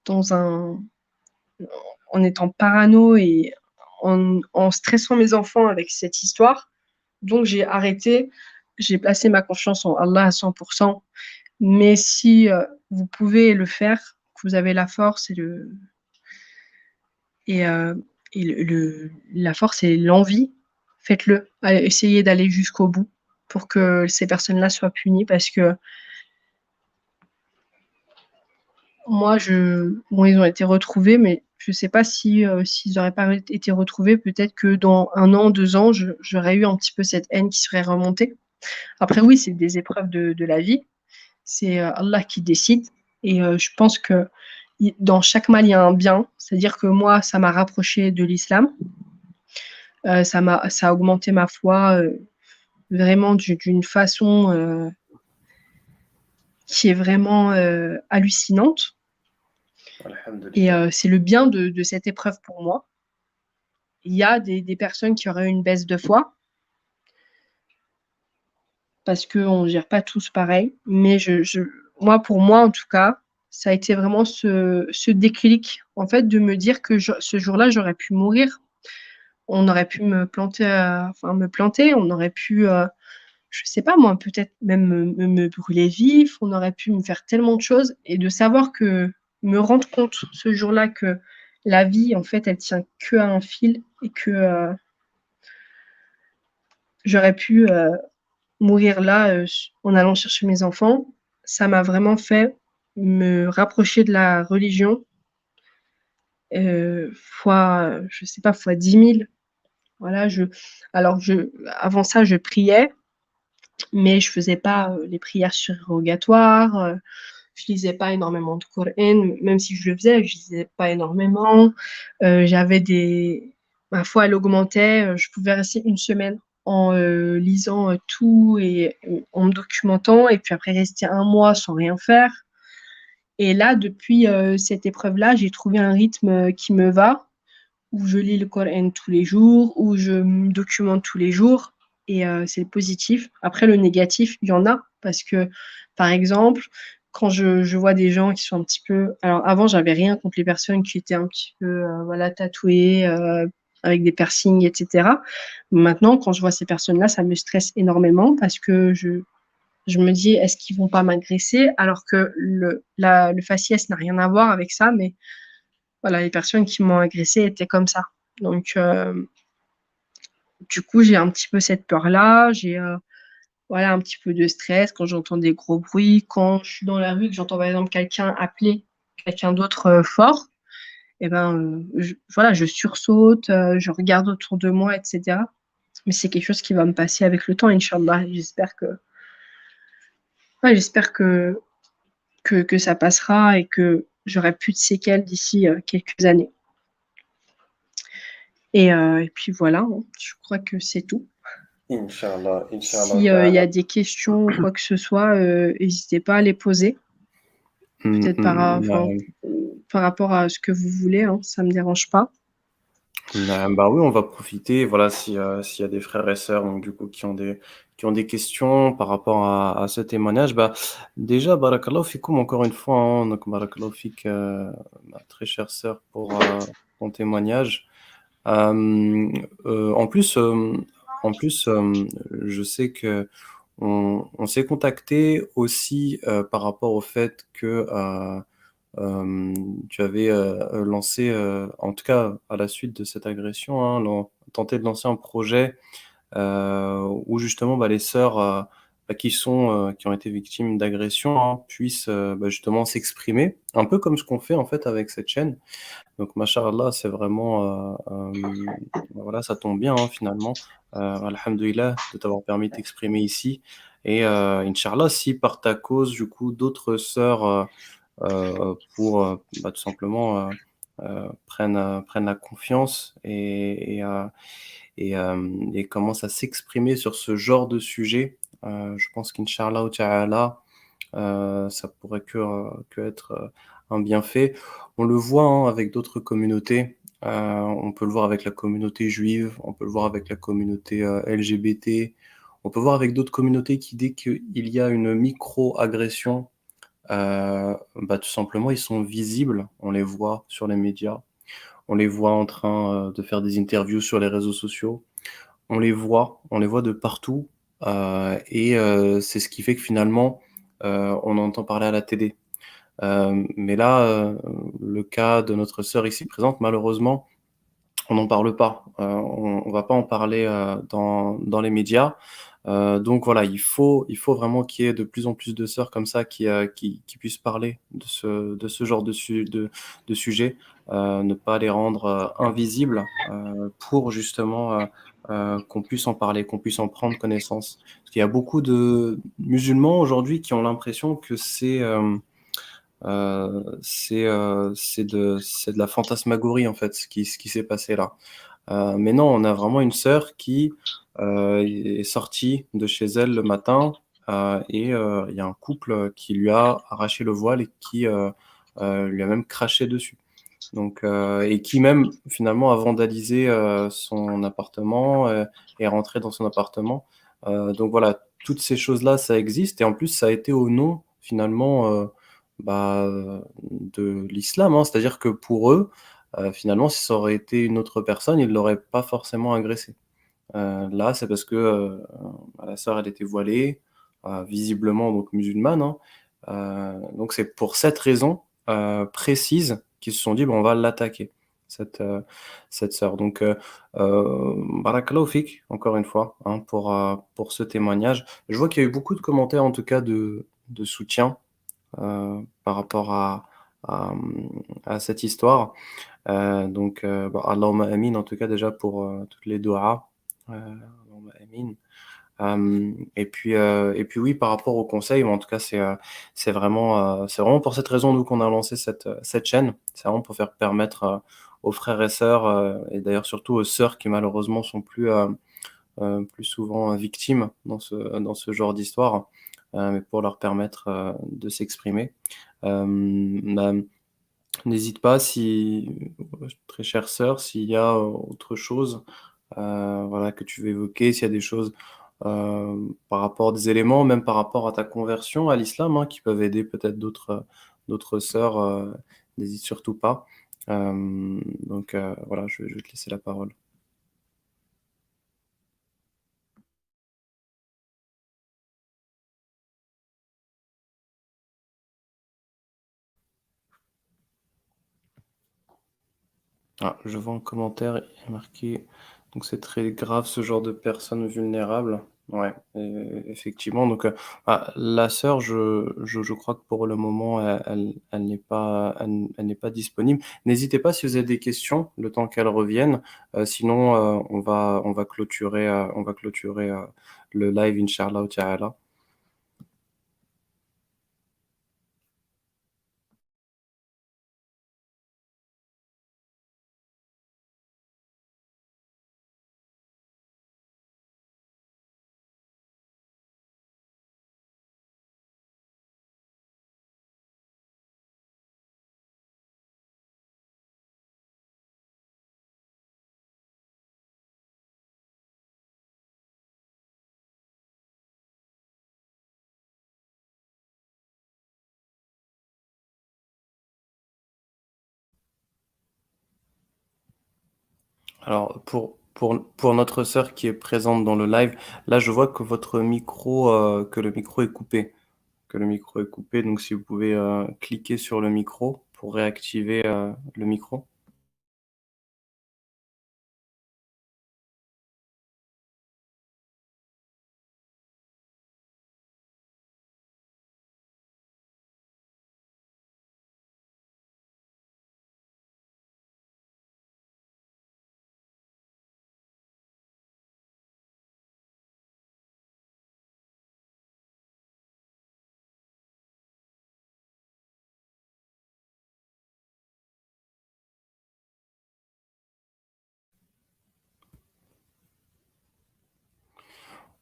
en étant parano et en stressant mes enfants avec cette histoire. Donc j'ai arrêté, j'ai placé ma confiance en Allah à 100 mais si, vous pouvez le faire, que vous avez la force et heu et la force et l'envie, faites-le. Essayez d'aller jusqu'au bout pour que ces personnes-là soient punies parce que moi bon, ils ont été retrouvés, mais je sais pas si, s'ils auraient pas été retrouvés, peut-être que dans 1 an, 2 ans, j'aurais eu un petit peu cette haine qui serait remontée. Après oui, c'est des épreuves de la vie. C'est, Allah qui décide et je pense que dans chaque mal, il y a un bien. C'est-à-dire que moi, ça m'a rapproché de l'islam, ça a augmenté ma foi, vraiment d'une façon, qui est vraiment, hallucinante et Alhamdulillah. c'est le bien de cette épreuve pour moi. Il y a des personnes qui auraient une baisse de foi parce qu'on ne gère pas tous pareil, mais moi, pour moi, en tout cas, ça a été vraiment ce déclic, en fait, de me dire que ce jour-là, j'aurais pu mourir. On aurait pu me planter, on aurait pu, je sais pas moi, peut-être même me brûler vif, on aurait pu me faire tellement de choses et de savoir que me rendre compte ce jour-là que la vie, en fait, elle tient qu'à un fil et que, j'aurais pu, mourir là, en allant chercher mes enfants, ça m'a vraiment fait me rapprocher de la religion, fois, je sais pas, fois 10 000. Voilà, alors avant ça, je priais, mais je faisais pas, les prières surrogatoires, je lisais pas énormément de Coran, même si je le faisais, je lisais pas énormément. J'avais des Ma foi, elle augmentait, je pouvais rester une semaine en, lisant, tout et en me documentant et puis après rester un mois sans rien faire et là, depuis, cette épreuve-là, j'ai trouvé un rythme, qui me va, où je lis le Coran tous les jours, où je me documente tous les jours et c'est le positif. Après le négatif, il y en a parce que, par exemple, quand je vois des gens qui sont un petit peu alors avant, j'avais rien contre les personnes qui étaient un petit peu, voilà, tatouées, avec des piercings et cetera. Maintenant, quand je vois ces personnes-là, ça me stresse énormément parce que je me dis: «Est-ce qu'ils vont pas m'agresser?» alors que le faciès n'a rien à voir avec ça, mais voilà, les personnes qui m'ont agressée étaient comme ça. Donc, du coup, j'ai un petit peu cette peur-là, voilà, un petit peu de stress quand j'entends des gros bruits, quand je suis dans la rue, que j'entends par exemple quelqu'un appeler quelqu'un d'autre, fort et ben, voilà, je sursaute, je regarde autour de moi et cetera. Mais c'est quelque chose qui va me passer avec le temps, inch'Allah. Ouais, j'espère que ça passera et que j'aurai plus de séquelles d'ici, quelques années et puis voilà, hein, je crois que c'est tout. Inch'Allah, Si, Inch'Allah il y ta'ala. a des questions ou quoi que ce soit, hésitez pas à les poser. Peut-être enfin, par rapport à ce que vous voulez, hein, ça me dérange pas. Bah oui, on va profiter, voilà, s'il y a des frères et sœurs, donc du coup, qui ont des questions par rapport à ce témoignage, bah, déjà, barakallahu fikoum, encore une fois, hein, donc barakallahu fik, ma très chère sœur, pour ton témoignage. Euh, en plus, je sais que on s'est contacté aussi par rapport au fait que tu avais lancé, en tout cas à la suite de cette agression, hein, tenté de lancer un projet où justement bah, les sœurs bah, qui ont été victimes d'agression hein, puissent bah, justement s'exprimer, un peu comme ce qu'on fait en fait avec cette chaîne. Donc, Masha'Allah, c'est vraiment, voilà, ça tombe bien, hein, finalement. Alhamdoulilah, de t'avoir permis de t'exprimer ici. Et Inch'Allah, si par ta cause, du coup, d'autres sœurs, pour, bah, tout simplement, prennent la confiance et commencent à s'exprimer sur ce genre de sujet, je pense qu'Inch'Allah ta'ala, ça pourrait que être un bienfait. On le voit hein, avec d'autres communautés. On peut le voir avec la communauté juive, on peut le voir avec la communauté LGBT, on peut voir avec d'autres communautés qui, dès qu'il y a une micro-agression, bah, tout simplement, ils sont visibles, on les voit sur les médias, on les voit en train, de faire des interviews sur les réseaux sociaux. On les voit de partout, c'est ce qui fait que finalement, on entend parler à la télé. Mais là, le cas de notre sœur ici présente, malheureusement, on n'en parle pas. On va pas en parler, dans les médias. Donc voilà, il faut vraiment qu'il y ait de plus en plus de sœurs comme ça qui puissent parler de ce genre de sujet, ne pas les rendre, invisibles, pour justement, qu'on puisse en parler, qu'on puisse en prendre connaissance. Parce qu'il y a beaucoup de musulmans aujourd'hui qui ont l'impression que c'est de la fantasmagorie, en fait, ce qui s'est passé là. Mais non, on a vraiment une sœur qui, est sortie de chez elle le matin, il y a un couple qui lui a arraché le voile et qui, lui a même craché dessus. Donc et qui même finalement a vandalisé, son appartement, est rentré dans son appartement. Donc voilà, toutes ces choses-là, ça existe et en plus ça a été au nom finalement, de l'islam, hein. C'est-à-dire que pour eux, finalement si ça aurait été une autre personne, ils l'auraient pas forcément agressée. Là, c'est parce que, la sœur elle était voilée, visiblement donc musulmane, hein. Donc c'est pour cette raison, précise qu'ils se sont dit: «Bah, on va l'attaquer, cette, heu, cette sœur». Donc barakallahu fik, encore une fois, hein, pour ce témoignage. Je vois qu'il y a eu beaucoup de commentaires en tout cas de soutien, par rapport à cette histoire. Donc Allahumma amin en tout cas déjà pour, toutes les duas, Allahumma amin. Et puis oui, par rapport aux conseils, moi en tout cas c'est vraiment pour cette raison nous qu'on a lancé cette chaîne. C'est vraiment pour faire permettre, aux frères et sœurs, et d'ailleurs surtout aux sœurs qui malheureusement sont plus souvent, victimes dans ce genre d'histoire, mais pour leur permettre, de s'exprimer. Bah, n'hésite pas si très chère sœur, s'il y a, autre chose, voilà, que tu veux évoquer, s'il y a des choses, par rapport des éléments, même par rapport à ta conversion à l'islam, hein, qui peuvent aider peut-être d'autres sœurs, n'hésite surtout pas. Donc voilà, je vais te laisser la parole. Ah, je vois en commentaire, il y a marqué donc c'est très grave ce genre de personnes vulnérables. Ouais, effectivement donc la sœur je crois que pour le moment elle n'est pas disponible. N'hésitez pas si vous avez des questions, le temps qu'elle revienne, sinon, on va clôturer le live inch'Allah Ta'ala. Alors pour notre sœur qui est présente dans le live, là je vois que que le micro est coupé. Donc si vous pouvez, cliquer sur le micro pour réactiver, le micro.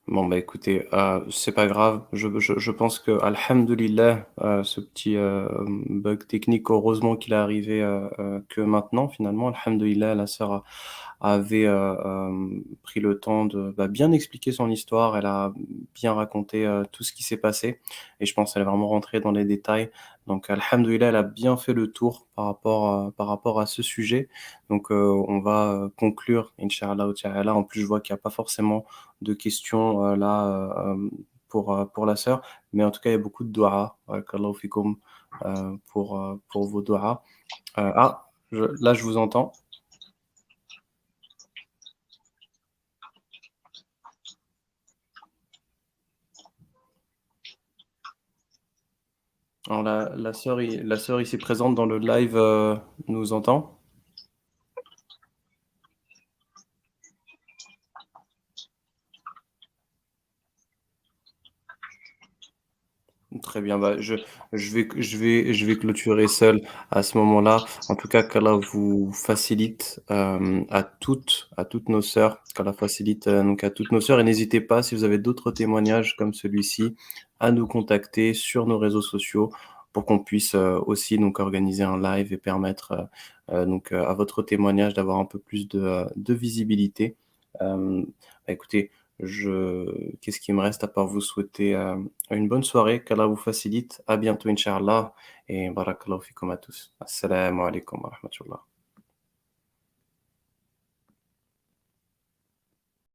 Bon, bah, écoutez, c'est pas grave. Je pense que alhamdoulilah, ce petit, bug technique, heureusement qu'il est arrivé, que maintenant finalement. Alhamdoulilah, la sœur avait, pris le temps de, bien expliquer son histoire. Elle a bien raconté, tout ce qui s'est passé et je pense qu'elle est vraiment rentrée dans les détails. Donc, alhamdoulilah, elle a bien fait le tour par rapport à ce sujet. Donc, on va conclure, Inch'Allah ta'ala. En plus, je vois qu'il n'y a pas forcément de questions là pour la sœur, mais en tout cas, il y a beaucoup de doigts. Barakallahu fikoum, pour vos doigts. Là, je vous entends. Alors, la sœur ici présente dans le live nous entend. Très bien, bah, je vais clôturer seul à ce moment-là. En tout cas, qu'Allah vous facilite à toutes nos sœurs, qu'Allah facilite donc à toutes nos sœurs. Et n'hésitez pas, si vous avez d'autres témoignages comme celui-ci, à nous contacter sur nos réseaux sociaux pour qu'on puisse aussi donc organiser un live et permettre à votre témoignage d'avoir un peu plus de visibilité. Écoutez, qu'est-ce qui me reste à part vous souhaiter une bonne soirée, qu'Allah vous facilite. À bientôt, Inch'Allah. Et barakallahu fikum à tous. Assalamu alaikum wa rahmatullah.